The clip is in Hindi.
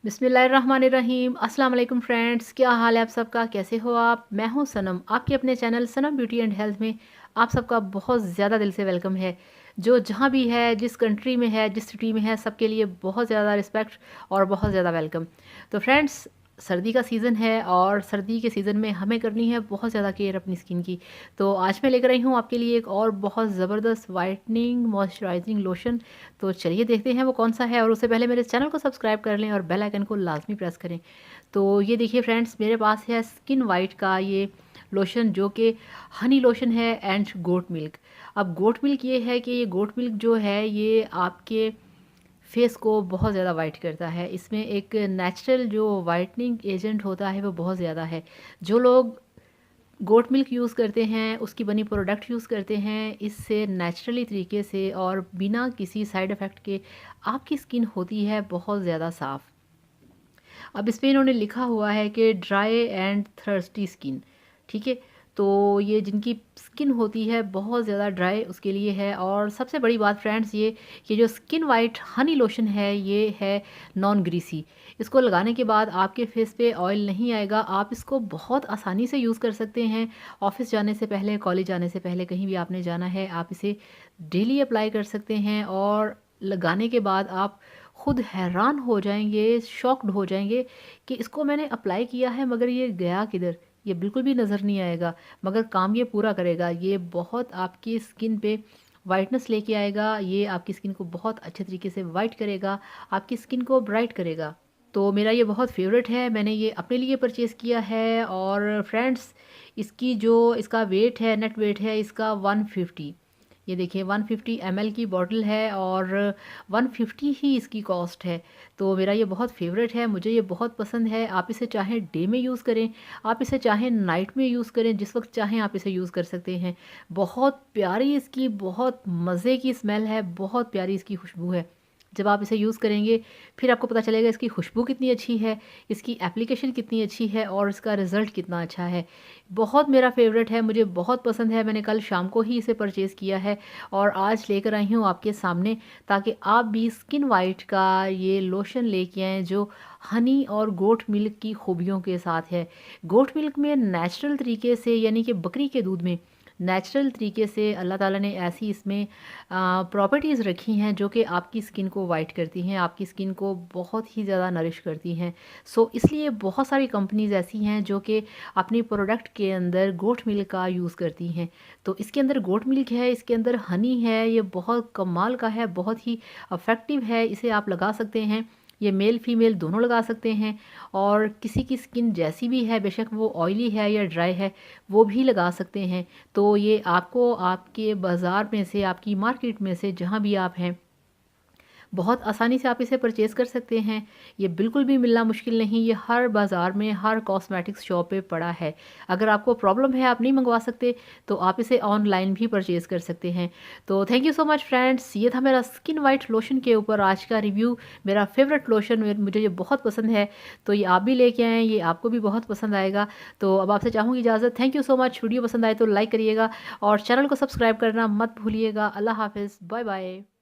बिस्मिल्लाहिर्रहमानिर्रहीम। अस्सलाम वालेकुम फ्रेंड्स, क्या हाल है आप सबका? कैसे हो आप? मैं हूं सनम, आपके अपने channel Sanam beauty and health में आप सबका बहुत ज़्यादा दिल से वेलकम है। जो जहां भी है, जिस कंट्री में है, जिस सिटी में है, सबके लिए बहुत ज़्यादा रिस्पेक्ट और बहुत ज़्यादा वेलकम। तो फ्रेंड्स, सर्दी का सीज़न है और सर्दी के सीज़न में हमें करनी है बहुत ज़्यादा केयर अपनी स्किन की। तो आज मैं लेकर आई हूँ आपके लिए एक और बहुत ज़बरदस्त वाइटनिंग मॉइस्चराइजिंग लोशन। तो चलिए देखते हैं वो कौन सा है, और उससे पहले मेरे चैनल को सब्सक्राइब कर लें और बेल आइकन को लाजमी प्रेस करें। तो ये देखिए फ्रेंड्स, मेरे पास है स्किन वाइट का ये लोशन, जो कि हनी लोशन है एंड गोट मिल्क। अब गोट मिल्क ये है कि ये गोट मिल्क जो है ये आपके फेस को बहुत ज़्यादा वाइट करता है। इसमें एक नेचुरल जो वाइटनिंग एजेंट होता है वो बहुत ज़्यादा है। जो लोग गोट मिल्क यूज़ करते हैं, उसकी बनी प्रोडक्ट यूज़ करते हैं, इससे नेचुरली तरीके से और बिना किसी साइड इफ़ेक्ट के आपकी स्किन होती है बहुत ज़्यादा साफ़। अब इस पे इन्होंने लिखा हुआ है कि ड्राई एंड थर्स्टी स्किन, ठीक है। तो ये जिनकी स्किन होती है बहुत ज़्यादा ड्राई उसके लिए है। और सबसे बड़ी बात फ्रेंड्स, ये जो स्किन वाइट हनी लोशन है ये है नॉन ग्रीसी। इसको लगाने के बाद आपके फेस पे ऑयल नहीं आएगा। आप इसको बहुत आसानी से यूज़ कर सकते हैं। ऑफिस जाने से पहले, कॉलेज जाने से पहले, कहीं भी आपने जाना है, आप इसे डेली अप्लाई कर सकते हैं। और लगाने के बाद आप खुद हैरान हो जाएंगे, शॉक्ड हो जाएंगे कि इसको मैंने अप्लाई किया है मगर ये गया किधर, ये बिल्कुल भी नज़र नहीं आएगा, मगर काम ये पूरा करेगा। ये बहुत आपकी स्किन पे वाइटनेस लेके आएगा, ये आपकी स्किन को बहुत अच्छे तरीके से वाइट करेगा, आपकी स्किन को ब्राइट करेगा। तो मेरा ये बहुत फेवरेट है, मैंने ये अपने लिए परचेज़ किया है। और फ्रेंड्स, इसकी जो इसका वेट है, नेट वेट है इसका 150। ये देखिए 150 ml की बॉटल है और 150 ही इसकी कॉस्ट है। तो मेरा ये बहुत फेवरेट है, मुझे ये बहुत पसंद है। आप इसे चाहें डे में यूज़ करें, आप इसे चाहें नाइट में यूज़ करें, जिस वक्त चाहें आप इसे यूज़ कर सकते हैं। बहुत प्यारी इसकी, बहुत मज़े की स्मेल है, बहुत प्यारी इसकी खुशबू है। जब आप इसे यूज़ करेंगे फिर आपको पता चलेगा इसकी खुशबू कितनी अच्छी है, इसकी एप्लीकेशन कितनी अच्छी है और इसका रिज़ल्ट कितना अच्छा है। बहुत मेरा फेवरेट है, मुझे बहुत पसंद है। मैंने कल शाम को ही इसे परचेज़ किया है और आज लेकर आई हूँ आपके सामने, ताकि आप भी स्किन वाइट का ये लोशन लेके आएँ जो हनी और गोट मिल्क की खूबियों के साथ है। गोट मिल्क में नेचुरल तरीके से, यानी कि बकरी के दूध में नेचुरल तरीके से अल्लाह ताला ने ऐसी इसमें प्रॉपर्टीज़ रखी हैं जो कि आपकी स्किन को वाइट करती हैं, आपकी स्किन को बहुत ही ज़्यादा नरिश करती हैं। सो इसलिए बहुत सारी कंपनीज़ ऐसी हैं जो कि अपनी प्रोडक्ट के अंदर गोट मिल्क का यूज़ करती हैं। तो इसके अंदर गोट मिल्क है, इसके अंदर हनी है, ये बहुत कमाल का है, बहुत ही इफ़ेक्टिव है। इसे आप लगा सकते हैं, ये मेल फीमेल दोनों लगा सकते हैं। और किसी की स्किन जैसी भी है, बेशक वो ऑयली है या ड्राई है, वो भी लगा सकते हैं। तो ये आपको आपके बाज़ार में से, आपकी मार्केट में से, जहाँ भी आप हैं, बहुत आसानी से आप इसे परचेज़ कर सकते हैं। ये बिल्कुल भी मिलना मुश्किल नहीं, ये हर बाज़ार में, हर कॉस्मेटिक्स शॉप पे पड़ा है। अगर आपको प्रॉब्लम है, आप नहीं मंगवा सकते, तो आप इसे ऑनलाइन भी परचेज़ कर सकते हैं। तो thank you so much friends, ये था मेरा स्किन वाइट लोशन के ऊपर आज का रिव्यू। मेरा फेवरेट लोशन, मुझे ये बहुत पसंद है। तो ये आप भी लेके आएँ, ये आपको भी बहुत पसंद आएगा। तो अब आपसे चाहूँगी इजाज़त। Thank you so much. Video पसंद आए तो लाइक करिएगा और चैनल को सब्सक्राइब करना मत भूलिएगा। अल्लाह हाफ़िज़, बाय बाय।